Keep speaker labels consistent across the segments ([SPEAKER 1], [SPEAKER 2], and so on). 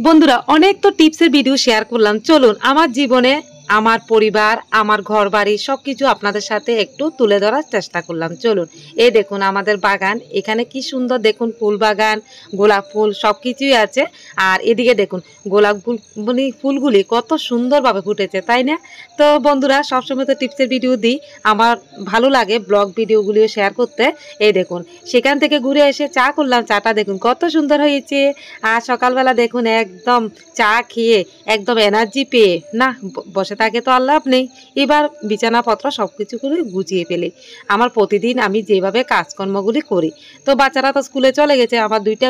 [SPEAKER 1] বন্ধুরা অনেক তো টিপসের ভিডিও শেয়ার করলাম, চলুন আমার জীবনে আমার পরিবার আমার ঘরবাড়ি সবকিছু আপনাদের সাথে একটু তুলে ধরার চেষ্টা করলাম। চলুন এই দেখুন আমাদের বাগান, এখানে কি সুন্দর দেখুন ফুল বাগান, গোলাপ ফুল সবকিছুই আছে। আর এদিকে দেখুন গোলাপ ফুলগুলি কত সুন্দরভাবে ফুটেছে, তাই না? তো বন্ধুরা সবসময় তো টিপসের ভিডিও দিই, আমার ভালো লাগে ব্লগ ভিডিওগুলিও শেয়ার করতে। এই দেখুন সেখান থেকে ঘুরে এসে চা করলাম, চাটা দেখুন কত সুন্দর হয়েছে। আর সকালবেলা দেখুন একদম চা খেয়ে একদম এনার্জি পেয়ে না বসে থাকে তো আর লাভ নেই, এবার বিছানাপত্র সব কিছু করে গুছিয়ে ফেলি। আমার প্রতিদিন আমি যেভাবে কাজকর্মগুলি করি, তো বাচ্চারা তো স্কুলে চলে গেছে, আমার দুইটা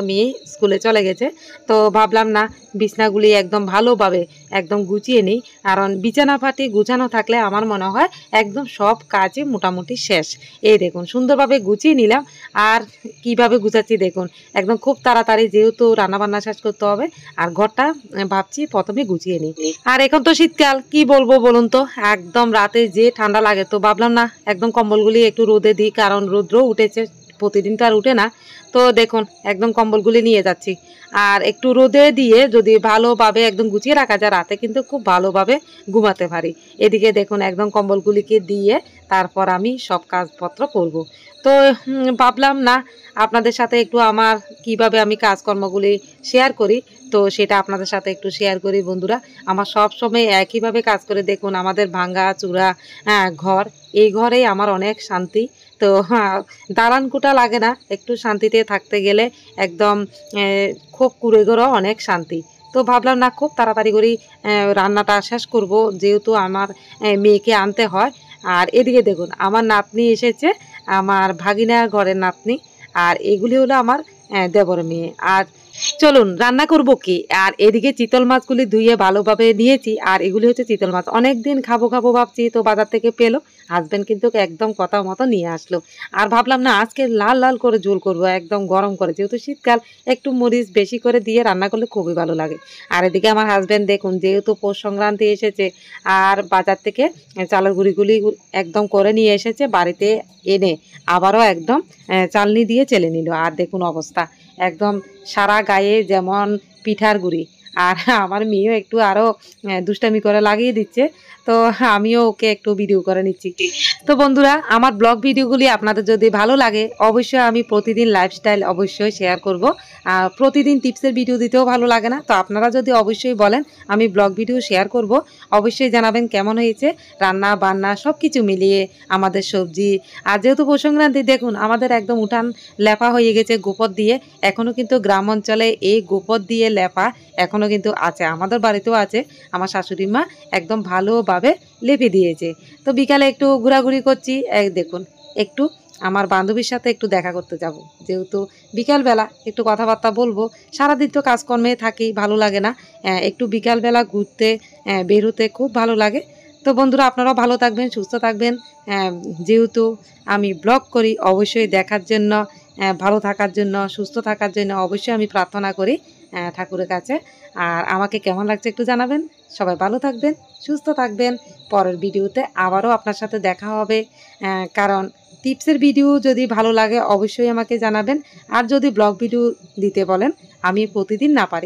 [SPEAKER 1] মেয়ে স্কুলে চলে গেছে। তো ভাবলাম না বিছানাগুলি একদম ভালোভাবে একদম গুছিয়ে নিই, কারণ বিছানা পাটি গুছানো থাকলে আমার মনে হয় একদম সব কাজে মোটামুটি শেষ। এই দেখুন সুন্দরভাবে গুছিয়ে নিলাম। আর কিভাবে গুছাচ্ছি দেখুন, একদম খুব তাড়াতাড়ি, যেহেতু রান্নাবান্না শেষ করতে হবে। আর ঘরটা ভাবছি প্রথমে গুছিয়ে নিই। আর এখন তো শীতকাল, কি বলবো বলুন তো, একদম রাতে যে ঠান্ডা লাগে, তো ভাবলাম না একদম কম্বলগুলি একটু রোদে দিই, কারণ রৌদ্র উঠেছে, প্রতিদিন তো আর উঠে না। তো দেখুন একদম কম্বলগুলি নিয়ে যাচ্ছি। আর একটু রোদে দিয়ে যদি ভালোভাবে একদম গুছিয়ে রাখা যায়, রাতে কিন্তু খুব ভালোভাবে ঘুমাতে পারি। এদিকে দেখুন একদম কম্বলগুলিকে দিয়ে তারপর আমি সব কাজপত্র করব। তো ভাবলাম না আপনাদের সাথে একটু আমার কিভাবে আমি কাজকর্মগুলি শেয়ার করি, তো সেটা আপনাদের সাথে একটু শেয়ার করি। বন্ধুরা আমার সব সময় একইভাবে কাজ করে দেখুন, আমাদের ভাঙ্গা চূড়া ঘর, এই ঘরেই আমার অনেক শান্তি। তো দালান কোটা লাগে না, একটু শান্তিতে থাকতে গেলে একদম খুব কুড়ে ঘরও অনেক শান্তি। তো ভাবলাম না খুব তাড়াতাড়ি করে রান্নাটা শেষ করব, যেহেতু আমার মেয়েকে আনতে হয়। আর এদিকে দেখুন আমার নাতনি এসেছে, আমার ভাগিনার ঘরের নাতনি। আর এগুলি হলো আমার দেবর মেয়ে। আর চলুন রান্না করব কি। আর এদিকে চিতল মাছগুলি ধুয়ে ভালোভাবে নিয়েছি, আর এগুলি হচ্ছে চিতল মাছ, অনেক দিন খাবো ভাবছি, তো বাজার থেকে পেলো, হাজব্যান্ড কিন্তু একদম কথা মতো নিয়ে আসলো। আর ভাবলাম না আজকে লাল লাল করে ঝোল করব, একদম গরম করে, যেহেতু শীতকাল একটু মরিচ বেশি করে দিয়ে রান্না করলে খুবই ভালো লাগে। আর এদিকে আমার হাজব্যান্ড দেখুন, যেহেতু পৌষ সংক্রান্তি এসেছে, আর বাজার থেকে চালের গুঁড়িগুলি একদম করে নিয়ে এসেছে, বাড়িতে এনে আবারও একদম চালনি দিয়ে চেলে নিল। আর দেখুন অবস্থা একদম সারা গায়ে যেমন পিঠার গুঁড়ি। আর আমার মেয়েও একটু আরও দুষ্টামি করে লাগিয়ে দিচ্ছে, তো আমিও ওকে একটু ভিডিও করে নিচ্ছি। তো বন্ধুরা আমার ব্লগ ভিডিওগুলি আপনাদের যদি ভালো লাগে, অবশ্যই আমি প্রতিদিন লাইফস্টাইল অবশ্যই শেয়ার করব। প্রতিদিন টিপসের ভিডিও দিতেও ভালো লাগে না, তো আপনারা যদি অবশ্যই বলেন আমি ব্লগ ভিডিও শেয়ার করব, অবশ্যই জানাবেন কেমন হয়েছে, রান্না বান্না সব কিছু মিলিয়ে আমাদের সবজি। আর যেহেতু পৌষ সংক্রান্তি দেখুন আমাদের একদম উঠান লেপা হয়ে গেছে গোবর দিয়ে, এখনও কিন্তু গ্রাম অঞ্চলে এই গোবর দিয়ে লেপা এখনও কিন্তু আছে, আমাদের বাড়িতেও আছে, আমার শাশুড়ি মা একদম ভালোভাবে লেপে দিয়েছে। তো বিকালে একটু ঘোরাঘুরি করছি, দেখুন একটু আমার বান্ধবীর সাথে একটু দেখা করতে যাব, যেহেতু বিকালবেলা একটু কথাবার্তা বলবো, সারাদিন তো কাজকর্মে থাকি, ভালো লাগে না, একটু বিকালবেলা ঘুরতে বেরোতে খুব ভালো লাগে। তো বন্ধুরা আপনারাও ভালো থাকবেন, সুস্থ থাকবেন। যেহেতু আমি ব্লগ করি, অবশ্যই দেখার জন্য, ভালো থাকার জন্য, সুস্থ থাকার জন্য অবশ্যই আমি প্রার্থনা করি ঠাকুরের কাছে। আর আমাকে কেমন লাগছে একটু জানাবেন। সবাই ভালো থাকবেন, সুস্থ থাকবেন। পরের ভিডিওতে আবারও আপনার সাথে দেখা হবে। কারণ টিপসের ভিডিও যদি ভালো লাগে অবশ্যই আমাকে জানাবেন। আর যদি ব্লগ ভিডিও দিতে বলেন, আমি প্রতিদিন না পারি